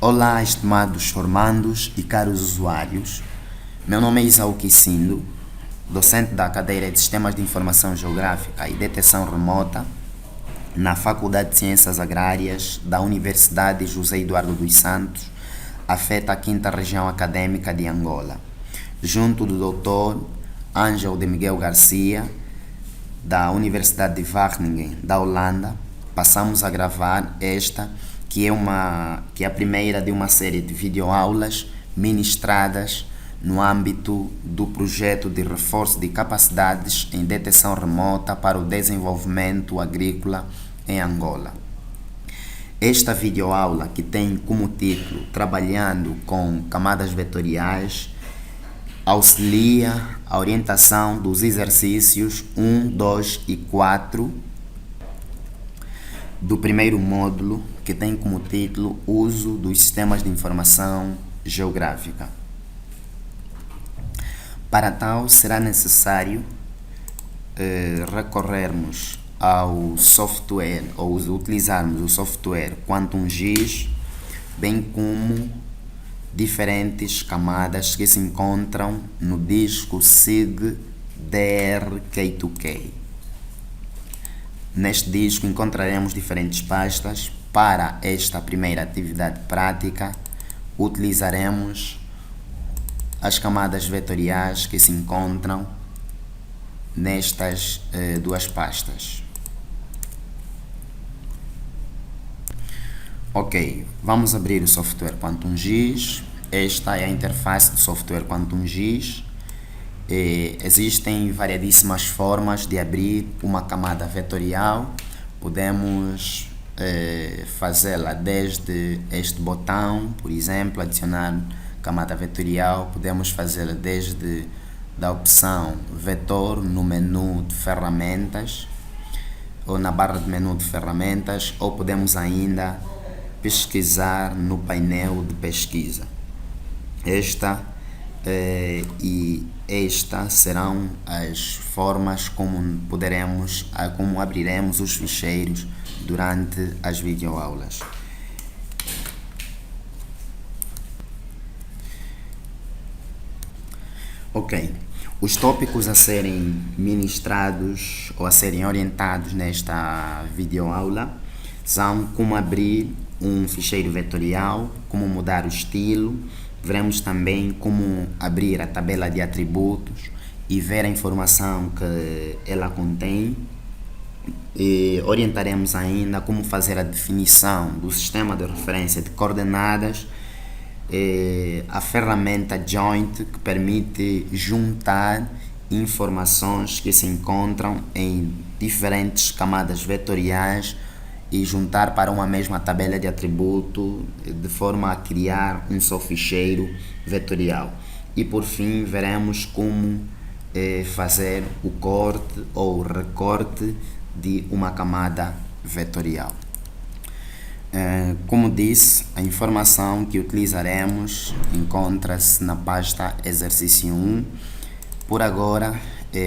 Olá, estimados formandos e caros usuários. Meu nome é Isaú Quicindo, docente da cadeira de Sistemas de Informação Geográfica e Detecção Remota na Faculdade de Ciências Agrárias da Universidade José Eduardo dos Santos, afeta a 5ª Região Acadêmica de Angola, junto do Dr. Ângelo de Miguel Garcia, da Universidade de Wageningen, da Holanda. Passamos a gravar esta, que é a primeira de uma série de videoaulas ministradas no âmbito do projeto de reforço de capacidades em detecção remota para o desenvolvimento agrícola em Angola. Esta videoaula, que tem como título Trabalhando com camadas vetoriais, auxilia a orientação dos exercícios 1, 2 e 4 do primeiro módulo, que tem como título Uso dos Sistemas de Informação Geográfica. Para tal, será necessário recorrermos ao software, ou utilizarmos o software QuantumGIS, bem como diferentes camadas que se encontram no disco SIG DR-K2K. Neste disco encontraremos diferentes pastas. Para esta primeira atividade prática, utilizaremos as camadas vetoriais que se encontram nestas duas pastas. Ok, vamos abrir o software QuantumGIS. Esta é a interface do software QuantumGIS. Existem variedíssimas formas de abrir uma camada vetorial. Podemos fazê-la desde este botão, por exemplo, adicionar camada vetorial. Podemos fazê-la desde da opção vetor no menu de ferramentas ou na barra de menu de ferramentas, ou podemos ainda pesquisar no painel de pesquisa. Esta serão as formas como abriremos os ficheiros durante as videoaulas. Ok, os tópicos a serem ministrados ou a serem orientados nesta videoaula são como abrir um ficheiro vetorial, como mudar o estilo. Veremos também como abrir a tabela de atributos e ver a informação que ela contém. E orientaremos ainda como fazer a definição do sistema de referência de coordenadas, a ferramenta Joint, que permite juntar informações que se encontram em diferentes camadas vetoriais e juntar para uma mesma tabela de atributo, de forma a criar um só ficheiro vetorial. E por fim veremos como fazer o corte ou recorte de uma camada vetorial. Como disse, a informação que utilizaremos encontra-se na pasta exercício 1. Por agora,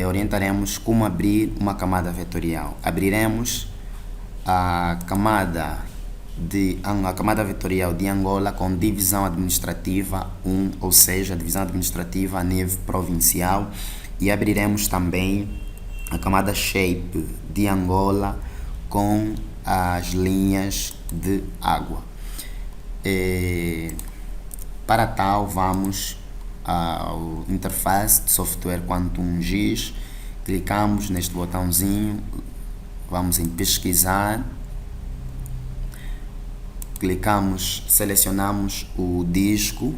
orientaremos como abrir uma camada vetorial. Abriremos a camada vetorial de Angola com divisão administrativa 1, ou seja, divisão administrativa a nível provincial, e abriremos também a camada shape de Angola com as linhas de água. Para tal, vamos ao interface de software QuantumGIS, clicamos neste botãozinho, vamos em pesquisar, selecionamos o disco,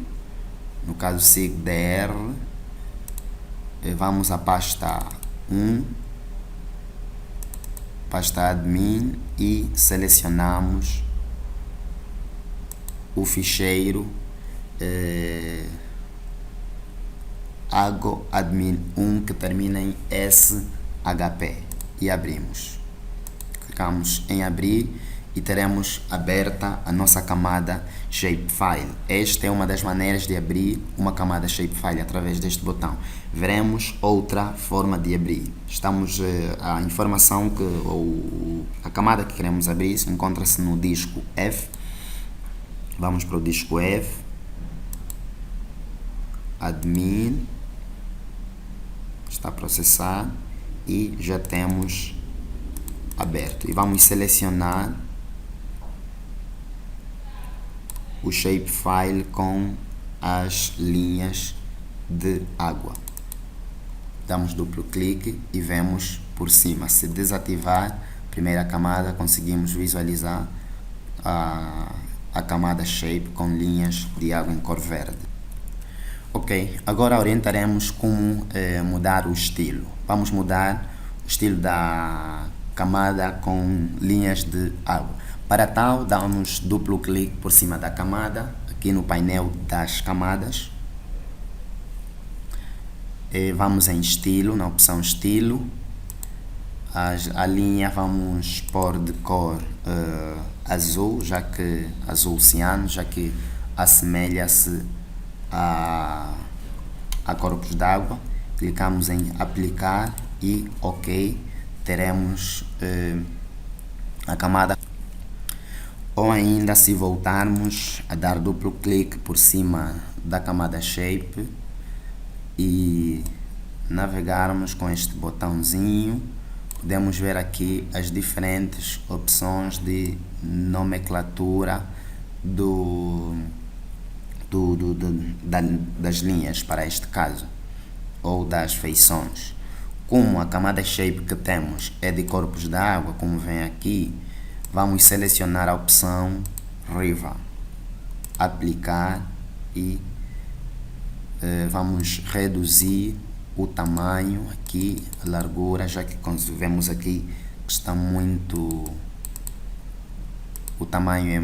no caso SIG-DR, vamos à pasta 1, pasta admin, e selecionamos o ficheiro agoadmin1, que termina em SHP, e abrimos. Clicamos em abrir e teremos aberta a nossa camada shapefile. Esta é uma das maneiras de abrir uma camada shapefile, através deste botão. Veremos outra forma de abrir. A informação a camada que queremos abrir encontra-se no disco F. Vamos para o disco F, admin, está a processar e já temos aberto. E vamos selecionar o shapefile com as linhas de água. Damos duplo clique e vemos por cima. Se desativar a primeira camada, conseguimos visualizar a camada shape com linhas de água em cor verde. Ok, agora orientaremos como mudar o estilo. Vamos mudar o estilo da camada com linhas de água. Para tal, damos duplo clique por cima da camada, aqui no painel das camadas. Vamos em estilo, na opção estilo. A linha vamos pôr de cor azul, azul oceano, já que assemelha-se a corpos d'água. Clicamos em aplicar e ok, teremos a camada. Ou ainda, se voltarmos a dar duplo clique por cima da camada shape e navegarmos com este botãozinho, podemos ver aqui as diferentes opções de nomenclatura das linhas, para este caso, ou das feições. Como a camada shape que temos é de corpos d'água, como vem aqui, vamos selecionar a opção River, aplicar e vamos reduzir o tamanho aqui, a largura, já que vemos aqui que está muito, o tamanho é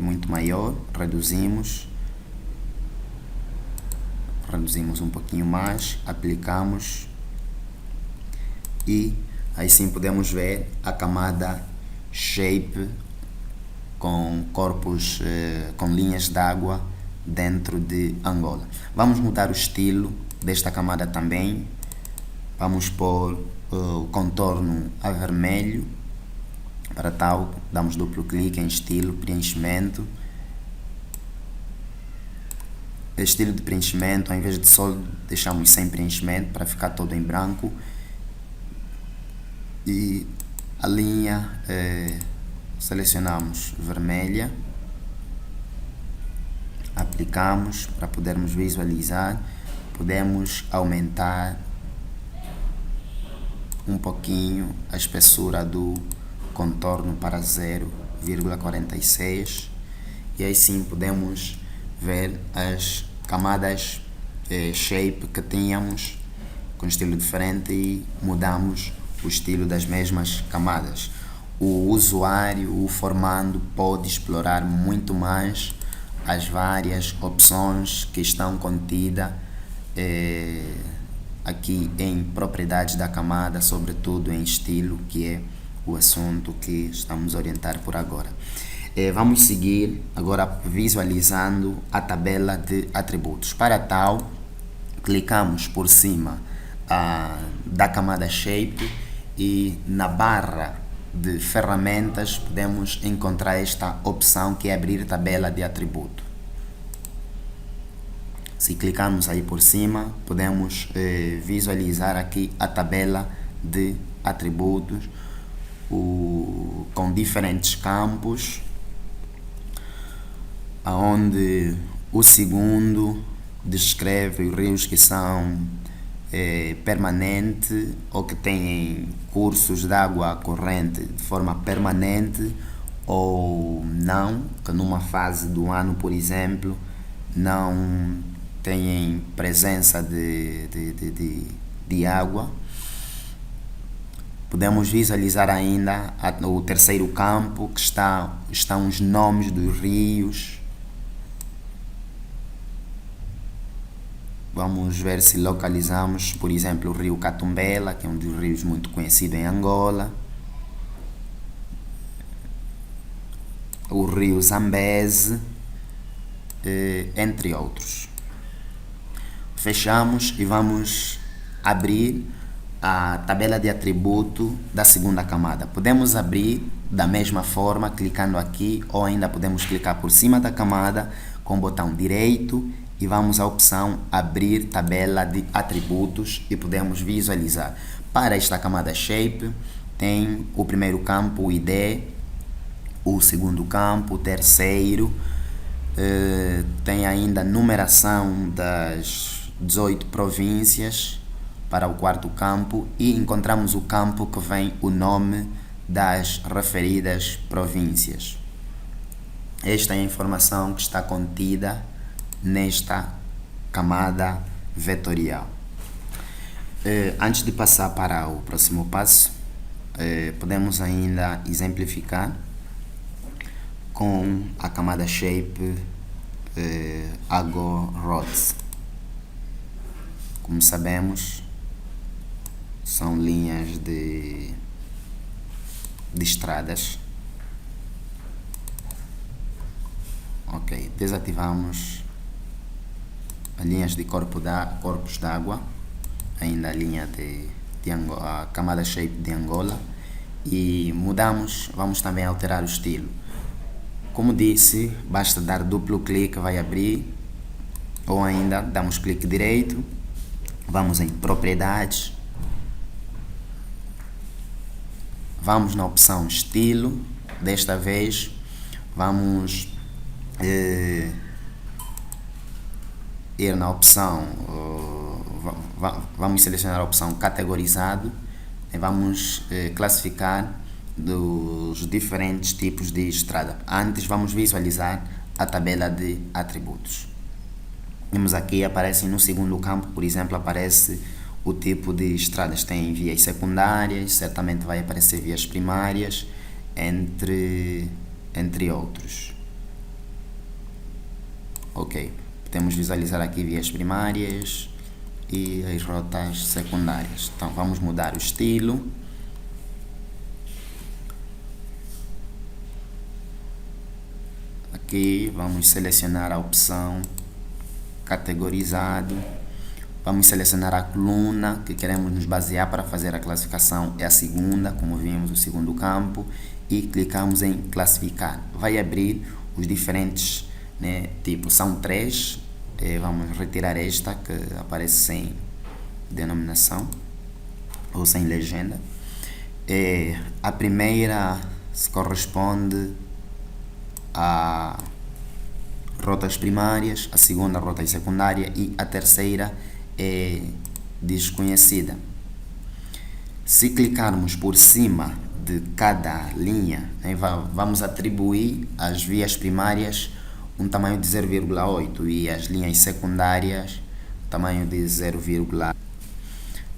muito maior. Reduzimos um pouquinho mais, aplicamos e aí sim podemos ver a camada shape com corpos, com linhas d'água dentro de Angola. Vamos mudar o estilo desta camada também. Vamos pôr o contorno a vermelho. Para tal, damos duplo clique em estilo, preenchimento. Estilo de preenchimento, ao invés de sólido, deixamos sem preenchimento para ficar todo em branco. E a linha selecionamos vermelha, aplicamos para podermos visualizar. Podemos aumentar um pouquinho a espessura do contorno para 0,46 e aí sim podemos ver as camadas shape que tínhamos com estilo diferente e mudamos o estilo das mesmas camadas. O usuário, o formando, pode explorar muito mais as várias opções que estão contidas aqui em propriedades da camada, sobretudo em estilo, que é o assunto que estamos a orientar por agora. Vamos seguir agora visualizando a tabela de atributos. Para tal, clicamos por cima da camada shape e na barra de ferramentas podemos encontrar esta opção que é abrir tabela de atributo. Se clicarmos aí por cima, podemos visualizar aqui a tabela de atributos com diferentes campos, onde o segundo descreve os rios que são permanente ou que têm cursos de água corrente de forma permanente ou não, que numa fase do ano, por exemplo, não têm presença de água. Podemos visualizar ainda o terceiro campo, que estão os nomes dos rios. Vamos ver se localizamos, por exemplo, o rio Catumbela, que é um dos rios muito conhecido em Angola. O rio Zambeze, entre outros. Fechamos e vamos abrir a tabela de atributo da segunda camada. Podemos abrir da mesma forma, clicando aqui, ou ainda podemos clicar por cima da camada com o botão direito e vamos à opção abrir tabela de atributos e podemos visualizar. Para esta camada shape tem o primeiro campo, o ID, o segundo campo, o terceiro, tem ainda a numeração das 18 províncias para o quarto campo e encontramos o campo que vem o nome das referidas províncias. Esta é a informação que está contida nesta camada vetorial. Antes de passar para o próximo passo, podemos ainda exemplificar com a camada shape Roads. Como sabemos, são linhas de estradas. Ok, desativamos as linhas de corpos d'água, ainda a linha a camada shape de Angola, e vamos também alterar o estilo. Como disse, basta dar duplo clique, vai abrir, ou ainda damos clique direito, vamos em propriedades, vamos na opção estilo, desta vez vamos ir na opção, vamos selecionar a opção categorizado e vamos classificar dos diferentes tipos de estrada. Antes vamos visualizar a tabela de atributos. Vemos aqui, aparece no segundo campo, por exemplo, aparece o tipo de estradas. Tem vias secundárias, certamente vai aparecer vias primárias, entre outros. Ok, podemos visualizar aqui vias primárias e as rotas secundárias. Então vamos mudar o estilo. Aqui vamos selecionar a opção categorizado, vamos selecionar a coluna que queremos nos basear para fazer a classificação, é a segunda, como vimos, o segundo campo, e clicamos em classificar. Vai abrir os diferentes tipos, são 3, vamos retirar esta que aparece sem denominação ou sem legenda. A primeira se corresponde a rotas primárias, a segunda rotas secundária e a terceira é desconhecida. Se clicarmos por cima de cada linha, vamos atribuir às vias primárias um tamanho de 0,8 e às linhas secundárias tamanho de 0,1.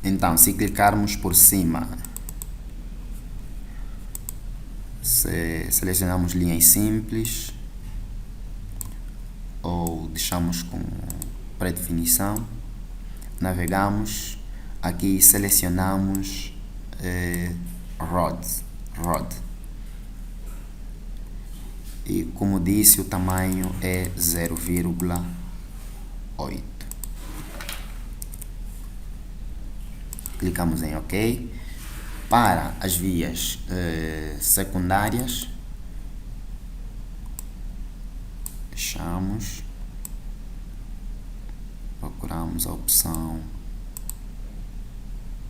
Então, se clicarmos por cima, selecionamos linhas simples ou deixamos com pré-definição, navegamos aqui, selecionamos Road, e como disse, o tamanho é 0,8. Clicamos em OK. Para as vias secundárias, fechamos, procuramos a opção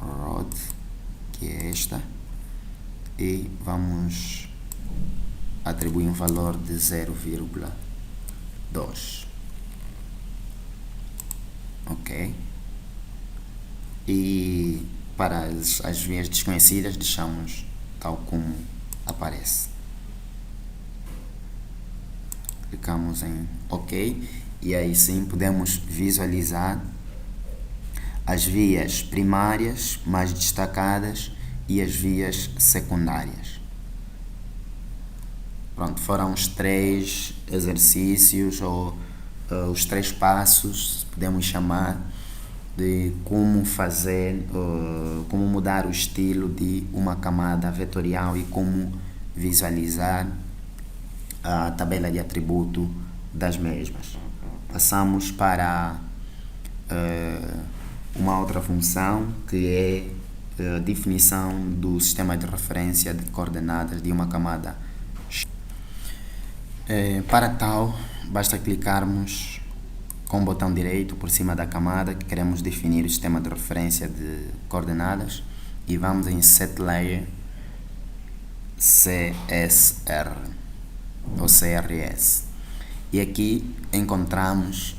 Road, que é esta, e vamos atribuir um valor de 0,2. Ok. E para as vias desconhecidas deixamos tal como aparece. Clicamos em OK e aí sim podemos visualizar as vias primárias mais destacadas e as vias secundárias. Pronto, foram os 3 exercícios ou os 3 passos, podemos chamar, de como fazer, como mudar o estilo de uma camada vetorial e como visualizar a tabela de atributo das mesmas. Passamos para uma outra função que é definição do sistema de referência de coordenadas de uma camada. Para tal, basta clicarmos com o botão direito por cima da camada que queremos definir o sistema de referência de coordenadas e vamos em Set Layer CSR ou CRS e aqui encontramos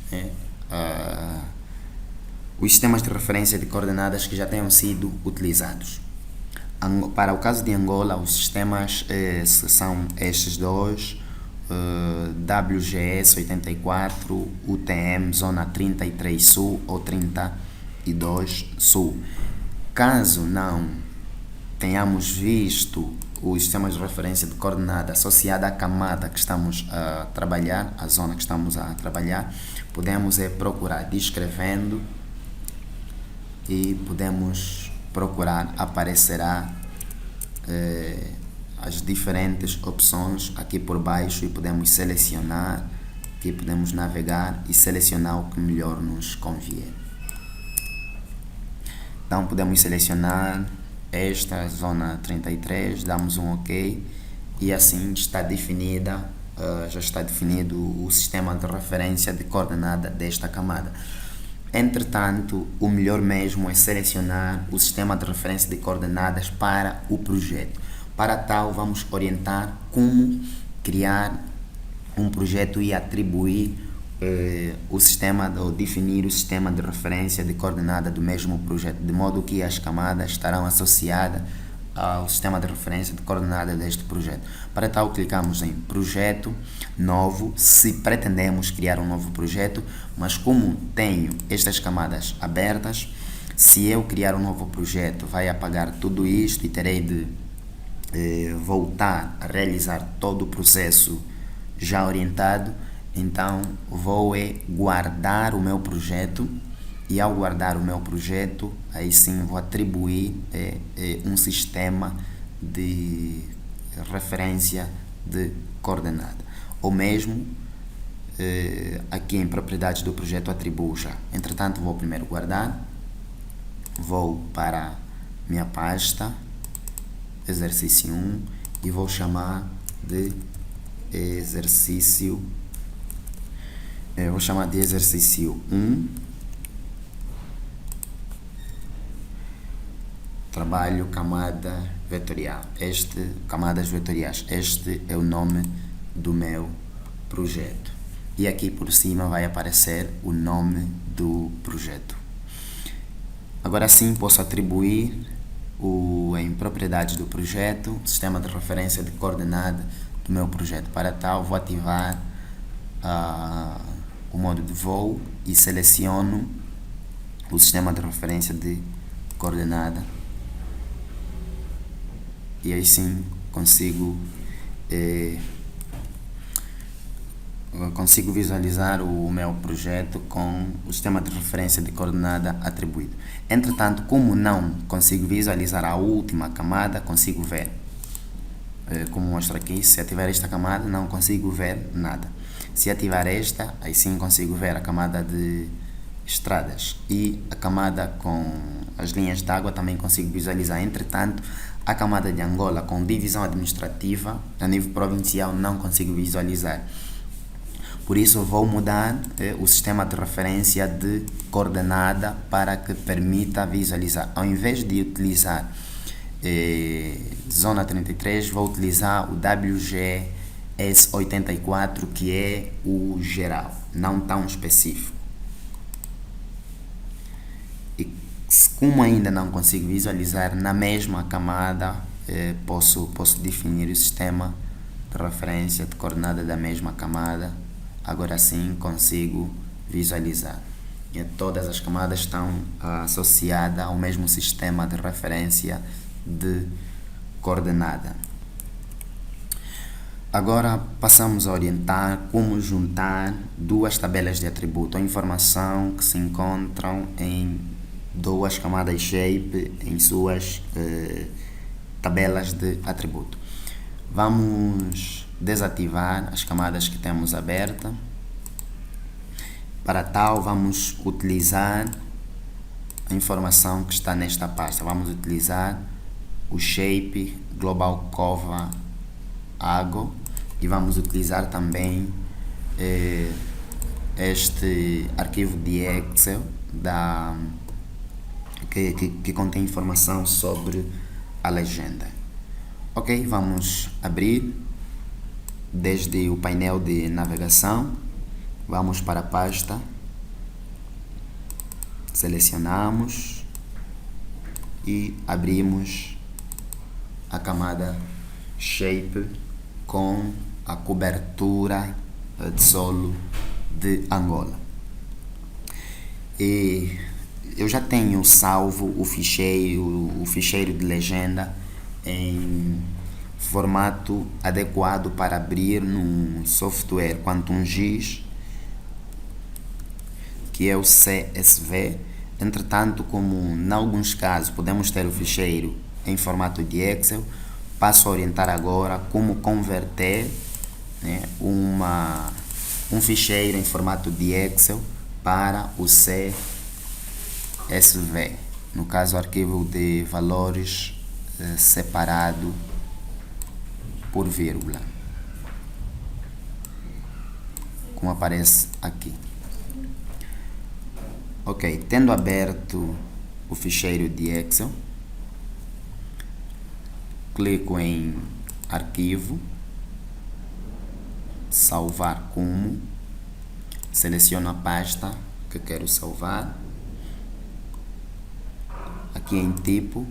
os sistemas de referência de coordenadas que já tenham sido utilizados. Para o caso de Angola, os sistemas são estes dois, WGS 84, UTM Zona 33 Sul ou 32 Sul. Caso não tenhamos visto os sistemas de referência de coordenada associada à camada que estamos a trabalhar, a zona que estamos a trabalhar, podemos procurar descrevendo e podemos procurar, aparecerá as diferentes opções aqui por baixo e podemos selecionar, aqui podemos navegar e selecionar o que melhor nos convier. Então podemos selecionar esta zona 33, damos um OK e assim está definida, já está definido o sistema de referência de coordenada desta camada. Entretanto, o melhor mesmo é selecionar o sistema de referência de coordenadas para o projeto. Para tal, vamos orientar como criar um projeto e atribuir o sistema, ou definir o sistema de referência de coordenada do mesmo projeto, de modo que as camadas estarão associadas ao sistema de referência de coordenada deste projeto. Para tal, clicamos em Projeto, Novo, se pretendemos criar um novo projeto, mas como tenho estas camadas abertas, se eu criar um novo projeto, vai apagar tudo isto e terei de voltar a realizar todo o processo já orientado. Então vou guardar o meu projeto e ao guardar o meu projeto, aí sim vou atribuir um sistema de referência de coordenada. Ou mesmo aqui em propriedades do projeto atribuo já. Entretanto, vou primeiro guardar, vou para minha pasta, exercício 1 e vou chamar de exercício. Vou chamar de exercício 1, trabalho camada vetorial. Camadas vetoriais. Este é o nome do meu projeto. E aqui por cima vai aparecer o nome do projeto. Agora sim posso atribuir em propriedades do projeto, sistema de referência de coordenada do meu projeto. Para tal, vou ativar o modo de voo e seleciono o sistema de referência de coordenada e aí sim consigo visualizar o meu projeto com o sistema de referência de coordenada atribuído. Entretanto, como não consigo visualizar a última camada, consigo ver, como mostra aqui, se ativar esta camada não consigo ver nada. Se ativar esta, aí sim consigo ver a camada de estradas e a camada com as linhas de água também consigo visualizar. Entretanto, a camada de Angola com divisão administrativa a nível provincial não consigo visualizar. Por isso vou mudar o sistema de referência de coordenada para que permita visualizar. Ao invés de utilizar zona 33, vou utilizar o WGS84, que é o geral, não tão específico. E como ainda não consigo visualizar na mesma camada, posso definir o sistema de referência de coordenada da mesma camada. Agora sim consigo visualizar. E todas as camadas estão associadas ao mesmo sistema de referência de coordenada. Agora passamos a orientar como juntar duas tabelas de atributo, a informação que se encontram em duas camadas shape em suas tabelas de atributo. Vamos desativar as camadas que temos aberta. Para tal, vamos utilizar a informação que está nesta pasta. Vamos utilizar o shape global cova ago e vamos utilizar também este arquivo de Excel que contém informação sobre a legenda. Ok, vamos abrir desde o painel de navegação, vamos para a pasta, selecionamos e abrimos a camada Shape com a cobertura de solo de Angola. E eu já tenho salvo o ficheiro de legenda em formato adequado para abrir no software QuantumGIS, que é o CSV. Entretanto, como em alguns casos podemos ter o ficheiro em formato de Excel, passo a orientar agora como converter, né, um ficheiro em formato de Excel para o CSV, no caso arquivo de valores separado por vírgula, como aparece aqui. Ok, tendo aberto o ficheiro de Excel, clico em arquivo, salvar como, seleciono a pasta que quero salvar, aqui em tipo,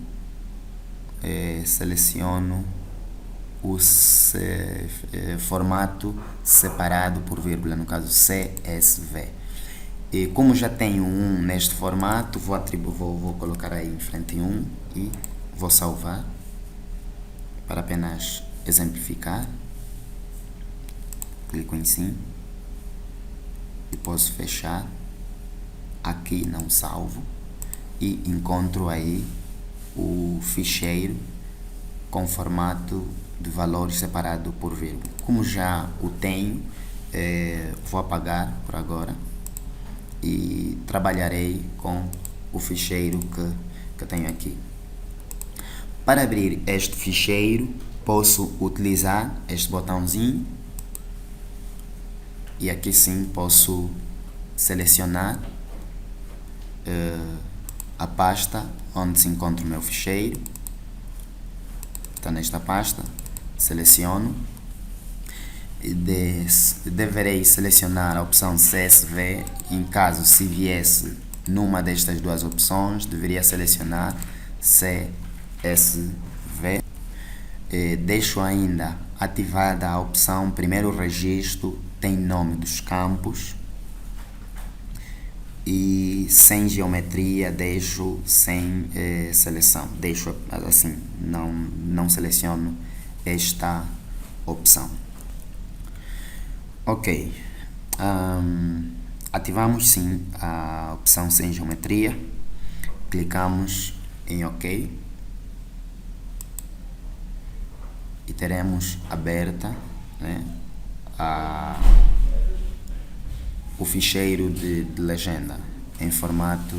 seleciono o formato separado por vírgula, no caso CSV. E como já tenho um neste formato, vou colocar aí em frente um e vou salvar para apenas exemplificar. Clico em sim e posso fechar. Aqui não salvo e encontro aí o ficheiro com formato de valores separado por vírgula. Como já o tenho, vou apagar por agora e trabalharei com o ficheiro que tenho aqui. Para abrir este ficheiro, posso utilizar este botãozinho e aqui sim posso selecionar a pasta onde se encontra o meu ficheiro. Está nesta pasta, seleciono e deverei selecionar a opção CSV. Em caso se viesse numa destas duas opções, deveria selecionar CSV. Deixo ainda ativada a opção primeiro registro tem nome dos campos e sem geometria deixo sem seleção, deixo assim, não seleciono esta opção. Ok, ativamos sim a opção sem geometria, clicamos em OK e teremos aberta, né, o ficheiro de legenda em formato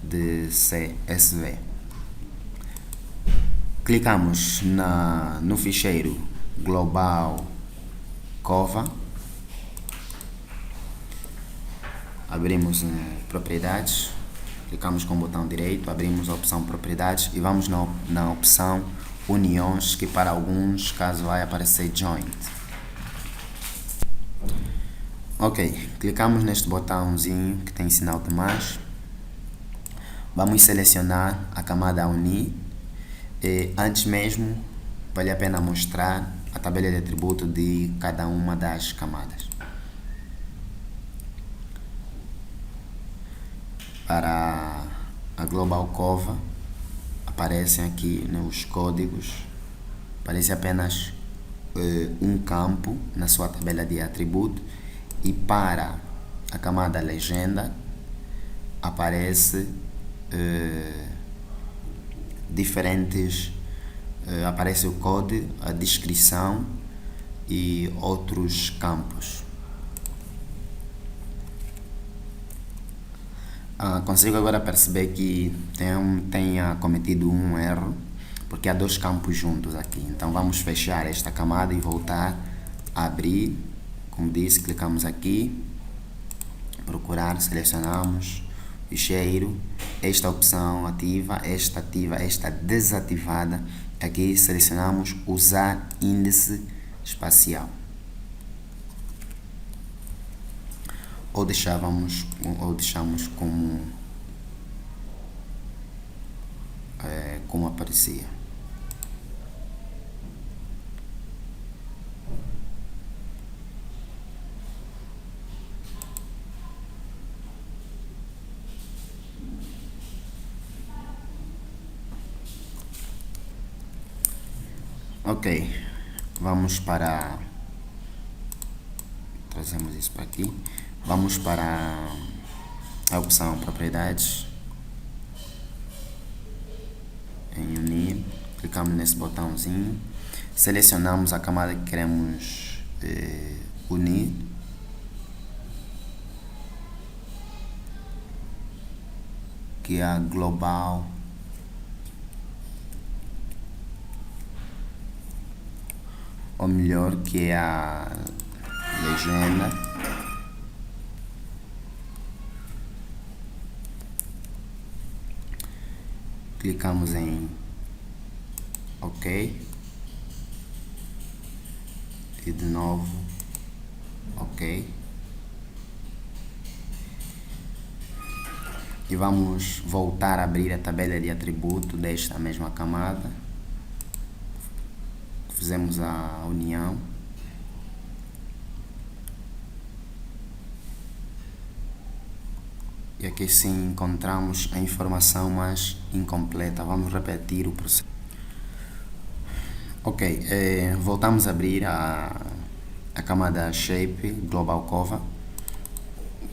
de CSV. Clicamos no ficheiro global cova, abrimos propriedades, clicamos com o botão direito, abrimos a opção propriedades e vamos na opção uniões, que para alguns casos vai aparecer joint. Ok, clicamos neste botãozinho que tem sinal de mais. Vamos selecionar a camada a unir. E antes mesmo, vale a pena mostrar a tabela de atributo de cada uma das camadas. Para a Global Cova, aparecem aqui nos códigos, aparece apenas um campo na sua tabela de atributo. E para a camada legenda aparece diferentes, aparece o código, a descrição e outros campos. Consigo agora perceber que tenha cometido um erro, porque há dois campos juntos aqui. Então vamos fechar esta camada e voltar a abrir. Como disse, clicamos aqui, procurar, selecionamos ficheiro, esta opção ativa, esta desativada. Aqui selecionamos usar índice espacial. Ou deixamos como aparecia. Ok, vamos para... Trazemos isso para aqui. Vamos para a opção propriedades, em unir, clicamos nesse botãozinho, selecionamos a camada que queremos unir, que é a global, ou melhor, que é a legenda. Clicamos em OK e de novo OK, e vamos voltar a abrir a tabela de atributo desta mesma camada. Fizemos a união. E aqui sim encontramos a informação mais incompleta. Vamos repetir o processo. Ok, voltamos a abrir a camada Shape Global Cover.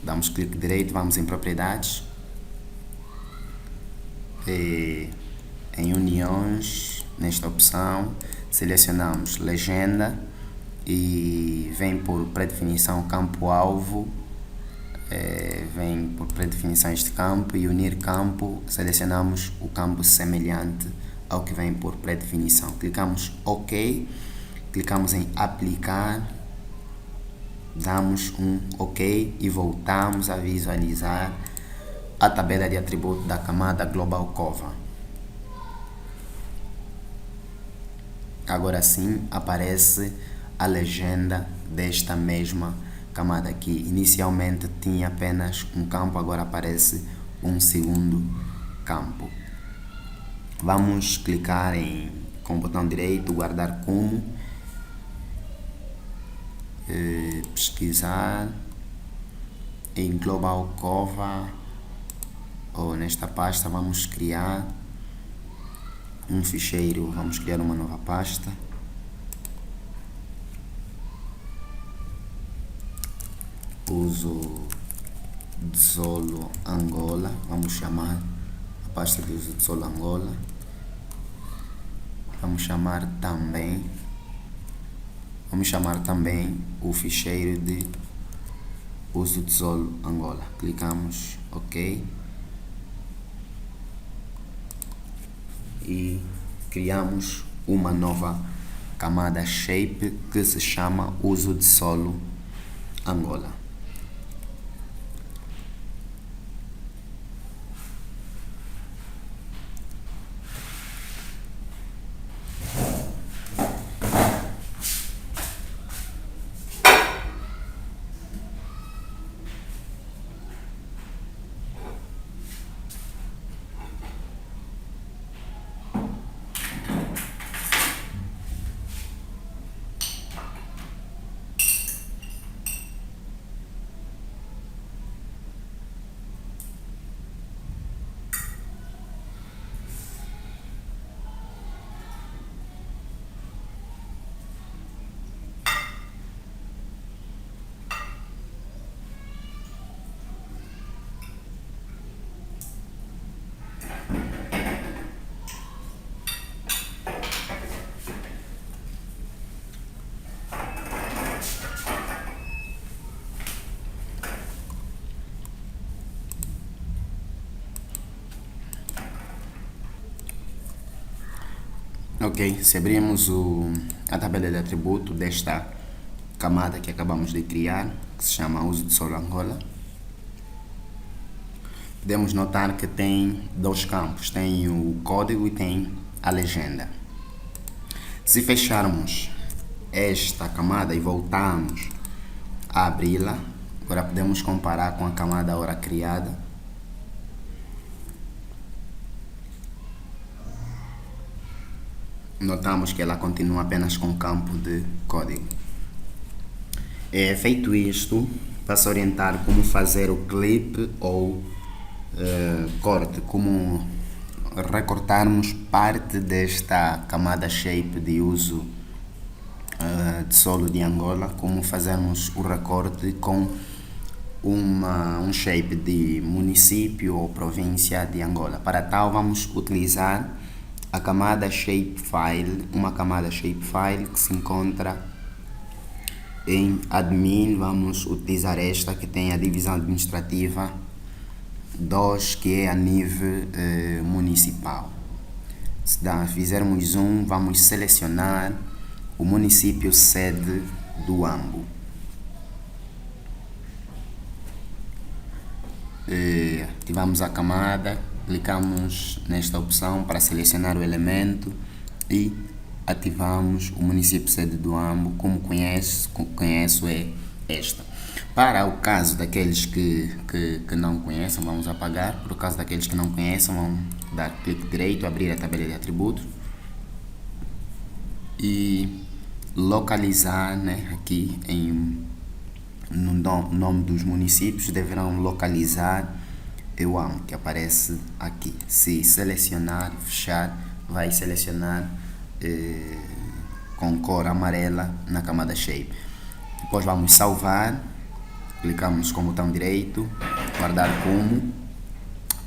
Damos clique direito, vamos em propriedades. Em uniões, nesta opção, selecionamos legenda e vem por predefinição campo-alvo. Vem por predefinição este campo, e unir campo, selecionamos o campo semelhante ao que vem por predefinição. Clicamos OK, clicamos em aplicar, damos um OK e voltamos a visualizar a tabela de atributo da camada Global Cover. Agora sim aparece a legenda desta mesma camada aqui. Inicialmente tinha apenas um campo, agora aparece um segundo campo. Vamos clicar com o botão direito, guardar como, pesquisar em Global Cover, ou nesta pasta vamos criar um ficheiro, vamos criar uma nova pasta. Uso Dzolo Angola, vamos chamar a pasta de uso Dzolo Angola. Vamos chamar também o ficheiro de uso Dzolo Angola. Clicamos OK e criamos uma nova camada Shape que se chama uso de solo Angola. Ok, se abrirmos a tabela de atributo desta camada que acabamos de criar, que se chama uso de solo Angola, podemos notar que tem dois campos, tem o código e tem a legenda. Se fecharmos esta camada e voltarmos a abri-la, agora podemos comparar com a camada ora criada. Notamos que ela continua apenas com campo de código. Feito isto, para se orientar como fazer o clipe ou corte, como recortarmos parte desta camada shape de uso de solo de Angola, como fazermos o recorte com um shape de município ou província de Angola. Para tal, vamos utilizar a camada shapefile, uma camada shapefile que se encontra em admin. Vamos utilizar esta que tem a divisão administrativa 2, que é a nível municipal. Se fizermos zoom, vamos selecionar o município sede do Huambo. Ativamos a camada, clicamos nesta opção para selecionar o elemento e ativamos o município sede do Huambo. Como conheço é esta. Para o caso daqueles que não conhecem, vamos apagar. Por caso daqueles que não conhecem, vamos dar clique direito, abrir a tabela de atributos e localizar, aqui no nome dos municípios, deverão localizar o Huambo, que aparece aqui. Se selecionar, fechar, vai selecionar com cor amarela na camada shape. Depois vamos salvar, clicamos com o botão direito, guardar como,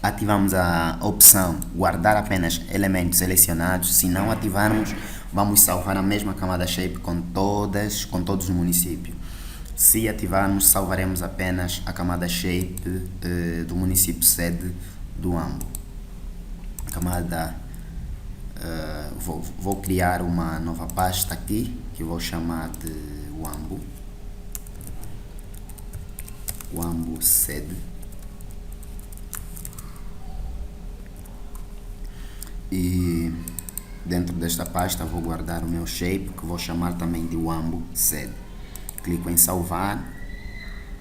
ativamos a opção guardar apenas elementos selecionados. Se não ativarmos, vamos salvar a mesma camada shape com todos os municípios. Se ativarmos, salvaremos apenas a camada shape do município sede do Huambo. Vou criar uma nova pasta aqui, que vou chamar de Huambo sede. E dentro desta pasta vou guardar o meu shape, que vou chamar também de Huambo sede. Clico em salvar,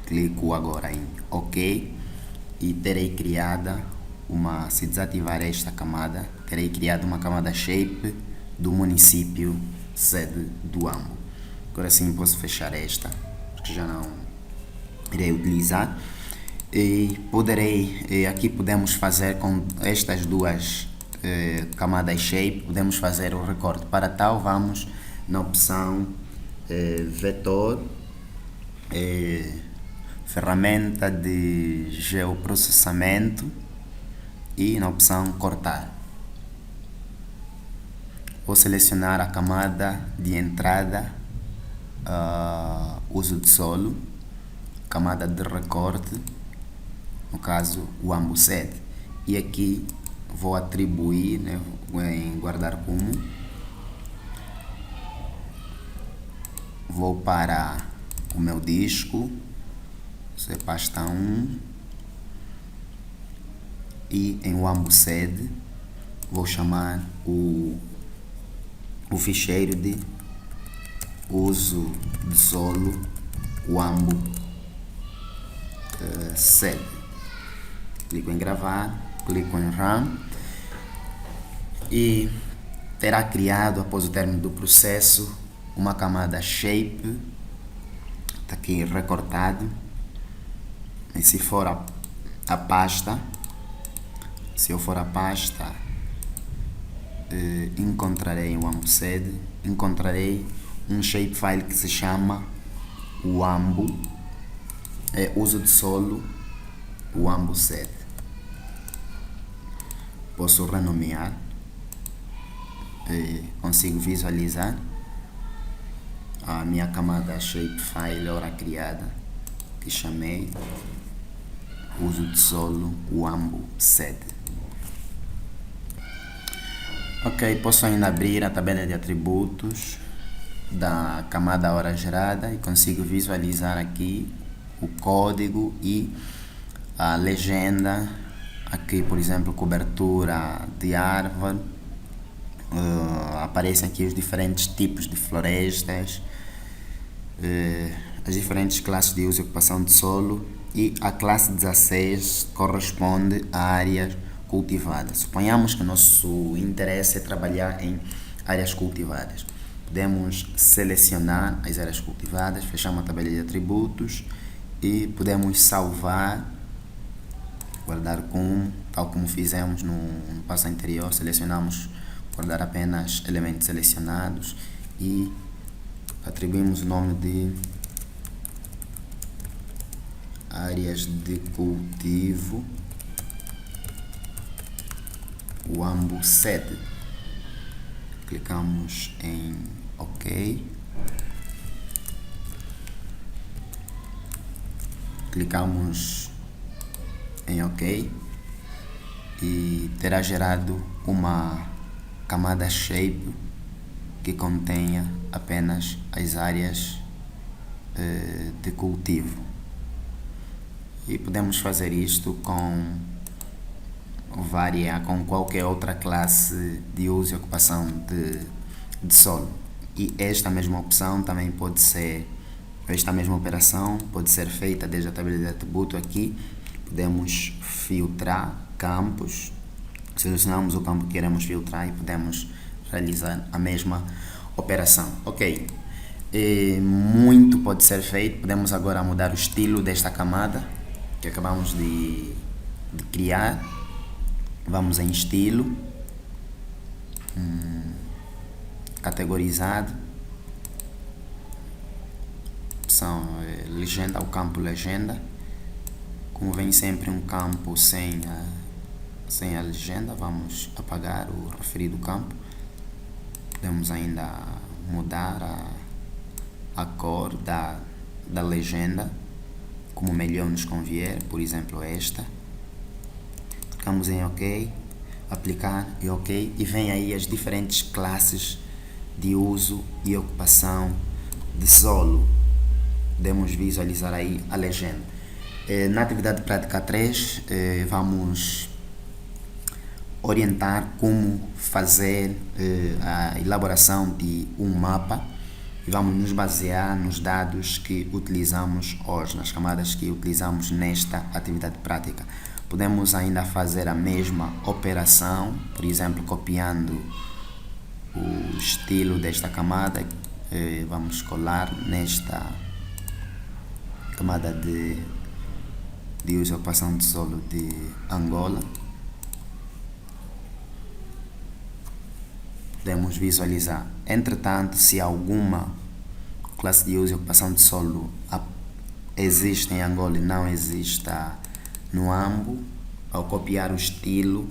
clico agora em OK e terei criada se desativar esta camada, terei criado uma camada shape do município sede do Huambo. Agora sim posso fechar esta, porque já não irei utilizar. E aqui podemos fazer com estas duas camadas shape, podemos fazer o recorte. Para tal, vamos na opção vetor, ferramenta de geoprocessamento e na opção cortar. Vou selecionar a camada de entrada, uso de solo, camada de recorte, no caso o Huambo sede, e aqui vou atribuir, em guardar como, vou para o meu disco, isso é pasta 1, e em Huambo sede vou chamar o ficheiro de uso de solo Huambo sede. Clico em gravar, clico em Run e terá criado, após o término do processo, uma camada shape, está aqui recortado. E se for a pasta, se eu for a pasta, encontrarei o Huambo sede, encontrarei um shapefile que se chama Huambo, uso de solo Huambo sede. Posso renomear, consigo visualizar a minha camada shapefile ora criada, que chamei uso de solo Huambo sede. Ok, posso ainda abrir a tabela de atributos da camada hora gerada e consigo visualizar aqui o código e a legenda. Aqui, por exemplo, cobertura de árvore. Aparecem aqui os diferentes tipos de florestas, as diferentes classes de uso e ocupação de solo, e a classe 16 corresponde a áreas cultivadas. Suponhamos que o nosso interesse é trabalhar em áreas cultivadas. Podemos selecionar as áreas cultivadas, fechar uma tabela de atributos e podemos salvar, guardar como, tal como fizemos no passo anterior. Selecionamos, guardar apenas elementos selecionados e atribuímos o nome de áreas de cultivo Uambo 7. Clicamos em OK. Clicamos em OK e terá gerado uma camada shape que contenha apenas as áreas de cultivo. E podemos fazer isto com qualquer outra classe de uso e ocupação de solo. E esta mesma opção também pode ser, esta mesma operação pode ser feita desde a tabela de atributo aqui. Podemos filtrar campos, selecionamos o campo que queremos filtrar e podemos realizar a mesma operação. Ok, muito pode ser feito. Podemos agora mudar o estilo desta camada que acabamos de criar. Vamos em estilo, categorizado, opção legenda, o campo legenda. Como vem sempre um campo sem a legenda, vamos apagar o referido campo. Podemos ainda mudar a cor da legenda como melhor nos convier, por exemplo esta. Clicamos em OK, aplicar e OK, e vem aí as diferentes classes de uso e ocupação de solo. Podemos visualizar aí a legenda. Na atividade prática 3, vamos orientar como fazer a elaboração de um mapa e vamos nos basear nos dados que utilizamos hoje, nas camadas que utilizamos nesta atividade prática. Podemos ainda fazer a mesma operação, por exemplo, copiando o estilo desta camada. Vamos colar nesta camada de uso e ocupação de solo de Angola. Podemos visualizar. Entretanto, se alguma classe de uso e ocupação de solo existe em Angola e não exista no Uambo, ao copiar o estilo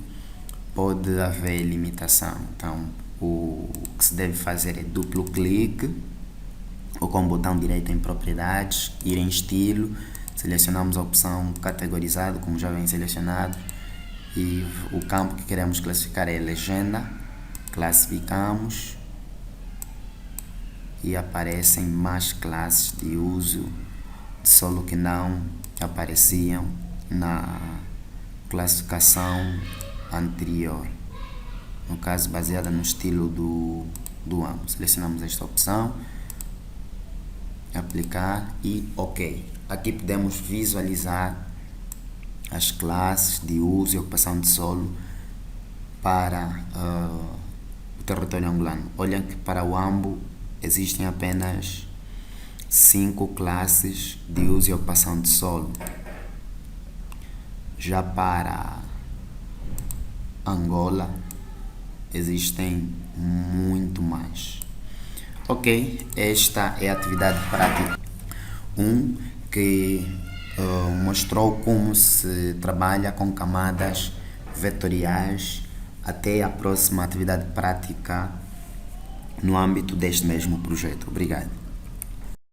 pode haver limitação. Então, o que se deve fazer é duplo clique ou com o botão direito em propriedades, ir em estilo, selecionamos a opção categorizado, como já vem selecionado, e o campo que queremos classificar é legenda. Classificamos e aparecem mais classes de uso de solo que não apareciam na classificação anterior, no caso baseada no estilo do Uambo. Selecionamos esta opção, aplicar e OK. Aqui podemos visualizar as classes de uso e ocupação de solo para o território angolano. Olhem que para o Uambo existem apenas 5 classes de uso e ocupação de solo. Já para Angola existem muito mais. Ok, esta é a atividade prática 1 que mostrou como se trabalha com camadas vetoriais. Até a próxima atividade prática no âmbito deste mesmo projeto. Obrigado.